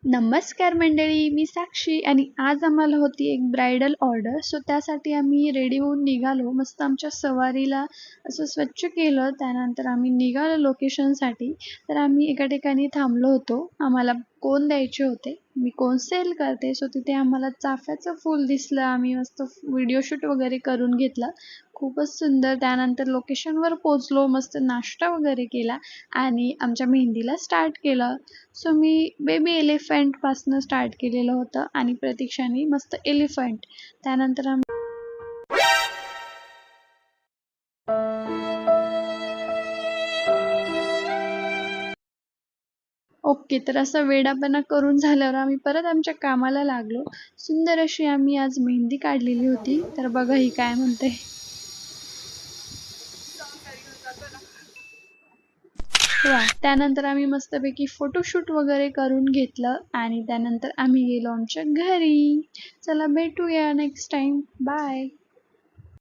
नमस्कार मंडळी, मी साक्षी आणि आज आम्हाला होती एक ब्रायडल ऑर्डर. सो त्यासाठी आम्ही रेडी होऊन निघालो. मस्त आमच्या सवारीला असं स्वच्छ केलं. त्यानंतर आम्ही निघालो लोकेशनसाठी. तर आम्ही एका ठिकाणी थांबलो होतो. आम्हाला कोन द्यायचे होते. मी कोन सेल करते. सो तिथे आम्हाला चाफ्याचं फूल दिसलं. आम्ही मस्त व्हिडिओ शूट वगैरे करून घेतलं. खूपच सुंदर. त्यानंतर लोकेशनवर पोहोचलो. मस्त नाश्ता वगैरे केला आणि आमच्या मेहंदीला स्टार्ट केलं. सो मी बेबी एलिफंटपासनं स्टार्ट केलेलं होतं आणि प्रतीक्षाने मस्त एलिफंट. त्यानंतर आम्ही ओके, तर असा वेडापणा करून झाल्यावर आम्ही परत आमच्या कामाला लागलो. सुंदर अशी आम्ही आज मेहंदी काढलेली होती. तर बघा ही काय म्हणते. वा, त्यानंतर आम्ही मस्तपैकी फोटोशूट वगैरे करून घेतलं आणि त्यानंतर आम्ही गेलो आमच्या घरी. चला भेटूया नेक्स्ट टाइम. बाय.